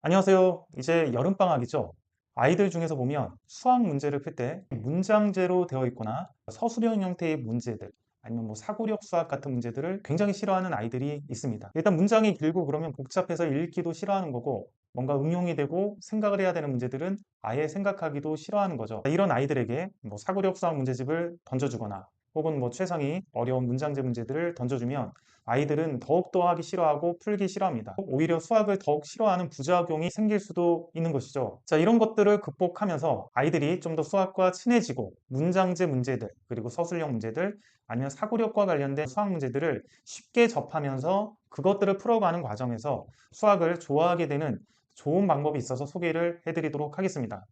안녕하세요. 이제 여름방학이죠. 아이들 중에서 보면 수학 문제를 풀 때 문장제로 되어 있거나 서술형 형태의 문제들 아니면 사고력 수학 같은 문제들을 굉장히 싫어하는 아이들이 있습니다. 일단 문장이 길고 그러면 복잡해서 읽기도 싫어하는 거고 뭔가 응용이 되고 생각을 해야 되는 문제들은 아예 생각하기도 싫어하는 거죠. 이런 아이들에게 사고력 수학 문제집을 던져주거나 혹은 최상위 어려운 문장제 문제들을 던져주면 아이들은 더욱더 하기 싫어하고 풀기 싫어합니다. 오히려 수학을 더욱 싫어하는 부작용이 생길 수도 있는 것이죠. 자, 이런 것들을 극복하면서 아이들이 좀 더 수학과 친해지고 문장제 문제들, 그리고 서술형 문제들, 아니면 사고력과 관련된 수학 문제들을 쉽게 접하면서 그것들을 풀어가는 과정에서 수학을 좋아하게 되는 좋은 방법이 있어서 소개를 해드리도록 하겠습니다.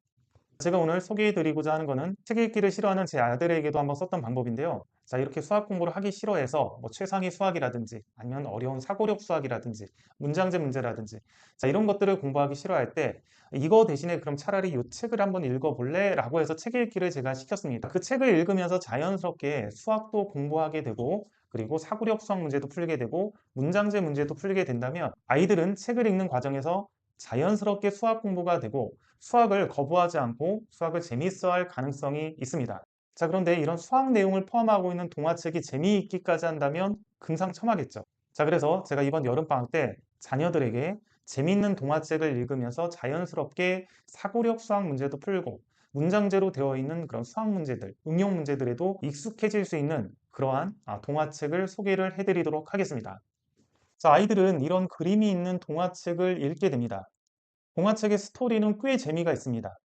제가 오늘 소개해드리고자 하는 것은 책 읽기를 싫어하는 제 아들에게도 한번 썼던 방법인데요. 자, 이렇게 수학 공부를 하기 싫어해서 최상위 수학이라든지 아니면 어려운 사고력 수학이라든지 문장제 문제라든지 자, 이런 것들을 공부하기 싫어할 때 이거 대신에 그럼 차라리 이 책을 한번 읽어볼래? 라고 해서 책 읽기를 제가 시켰습니다. 그 책을 읽으면서 자연스럽게 수학도 공부하게 되고 그리고 사고력 수학 문제도 풀게 되고 문장제 문제도 풀게 된다면 아이들은 책을 읽는 과정에서 자연스럽게 수학 공부가 되고 수학을 거부하지 않고 수학을 재미있어 할 가능성이 있습니다. 자, 그런데 이런 수학 내용을 포함하고 있는 동화책이 재미있기까지 한다면 금상첨화겠죠. 자, 그래서 제가 이번 여름방학 때 자녀들에게 재미있는 동화책을 읽으면서 자연스럽게 사고력 수학 문제도 풀고 문장제로 되어 있는 그런 수학 문제들, 응용 문제들에도 익숙해질 수 있는 그러한 동화책을 소개를 해드리도록 하겠습니다. 자, 아이들은 이런 그림이 있는 동화책을 읽게 됩니다. 동화책의 스토리는 꽤 재미가 있습니다.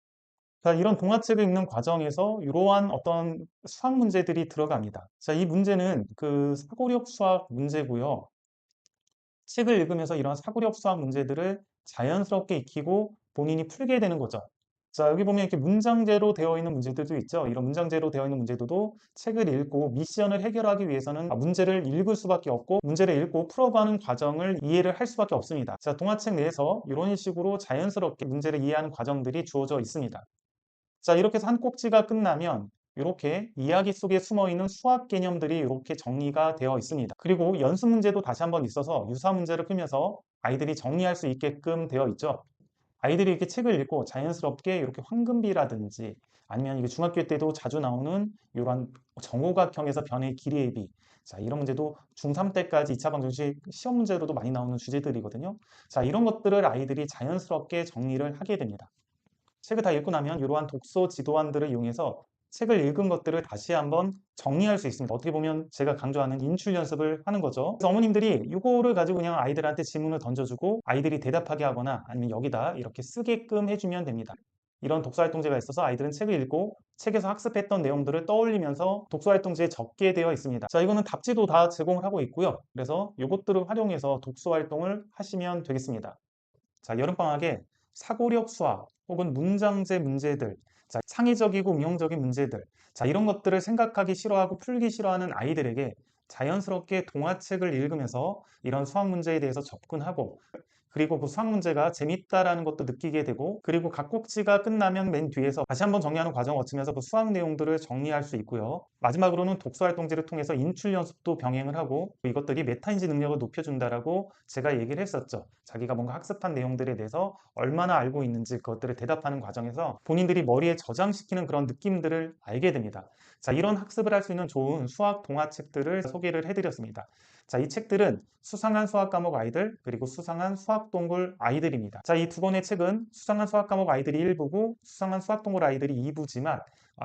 자, 이런 동화책을 읽는 과정에서 이러한 어떤 수학 문제들이 들어갑니다. 자, 이 문제는 그 사고력 수학 문제고요. 책을 읽으면서 이런 사고력 수학 문제들을 자연스럽게 익히고 본인이 풀게 되는 거죠. 자, 여기 보면 이렇게 문장제로 되어 있는 문제들도 있죠. 이런 문장제로 되어 있는 문제들도 책을 읽고 미션을 해결하기 위해서는 문제를 읽을 수밖에 없고 문제를 읽고 풀어가는 과정을 이해를 할 수밖에 없습니다. 자, 동화책 내에서 이런 식으로 자연스럽게 문제를 이해하는 과정들이 주어져 있습니다. 자, 이렇게 해서 한 꼭지가 끝나면 이렇게 이야기 속에 숨어 있는 수학 개념들이 이렇게 정리가 되어 있습니다. 그리고 연습 문제도 다시 한번 있어서 유사 문제를 풀면서 아이들이 정리할 수 있게끔 되어 있죠. 아이들이 이렇게 책을 읽고 자연스럽게 이렇게 황금비라든지 아니면 이게 중학교 때도 자주 나오는 이런 정오각형에서 변의 길이의 비. 자, 이런 문제도 중3 때까지 2차 방정식 시험 문제로도 많이 나오는 주제들이거든요. 자, 이런 것들을 아이들이 자연스럽게 정리를 하게 됩니다. 책을 다 읽고 나면 이러한 독서 지도안들을 이용해서 책을 읽은 것들을 다시 한번 정리할 수 있습니다. 어떻게 보면 제가 강조하는 인출 연습을 하는 거죠. 그래서 어머님들이 이거를 가지고 그냥 아이들한테 질문을 던져주고 아이들이 대답하게 하거나 아니면 여기다 이렇게 쓰게끔 해주면 됩니다. 이런 독서활동제가 있어서 아이들은 책을 읽고 책에서 학습했던 내용들을 떠올리면서 독서활동지에 적게 되어 있습니다. 자, 이거는 답지도 다 제공을 하고 있고요. 그래서 이것들을 활용해서 독서활동을 하시면 되겠습니다. 자, 여름방학에 사고력 수학 혹은 문장제 문제들, 자, 창의적이고 응용적인 문제들, 자, 이런 것들을 생각하기 싫어하고 풀기 싫어하는 아이들에게 자연스럽게 동화책을 읽으면서 이런 수학 문제에 대해서 접근하고 그리고 그 수학 문제가 재밌다라는 것도 느끼게 되고 그리고 각 꼭지가 끝나면 맨 뒤에서 다시 한번 정리하는 과정을 거치면서 그 수학 내용들을 정리할 수 있고요. 마지막으로는 독서활동지를 통해서 인출 연습도 병행을 하고 이것들이 메타인지 능력을 높여준다라고 제가 얘기를 했었죠. 자기가 뭔가 학습한 내용들에 대해서 얼마나 알고 있는지 그것들을 대답하는 과정에서 본인들이 머리에 저장시키는 그런 느낌들을 알게 됩니다. 자, 이런 학습을 할 수 있는 좋은 수학 동화책들을 소개를 해드렸습니다. 자, 이 책들은 수상한 수학 과목 아이들 그리고 수상한 수학 동굴 아이들입니다. 자, 이 두 권의 책은 수상한 수학 과목 아이들이 1부고 수상한 수학 동굴 아이들이 2부지만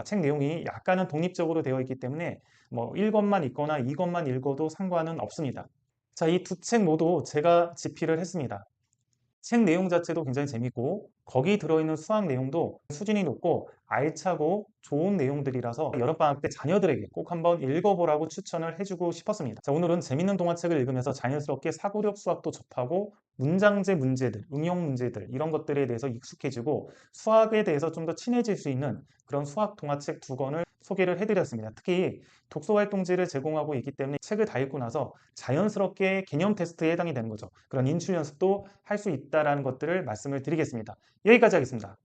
책 내용이 약간은 독립적으로 되어 있기 때문에 1권만 읽거나 2권만 읽어도 상관은 없습니다. 자, 이 두 책 모두 제가 집필을 했습니다. 책 내용 자체도 굉장히 재밌고 거기 들어있는 수학 내용도 수준이 높고 알차고 좋은 내용들이라서 여름방학 때 자녀들에게 꼭 한번 읽어보라고 추천을 해주고 싶었습니다. 자, 오늘은 재밌는 동화책을 읽으면서 자연스럽게 사고력 수학도 접하고 문장제 문제들, 응용 문제들 이런 것들에 대해서 익숙해지고 수학에 대해서 좀 더 친해질 수 있는 그런 수학 동화책 두 권을 소개를 해드렸습니다. 특히 독서활동지를 제공하고 있기 때문에 책을 다 읽고 나서 자연스럽게 개념 테스트에 해당이 되는 거죠. 그런 인출 연습도 할 수 있다는 것들을 말씀을 드리겠습니다. 여기까지 하겠습니다.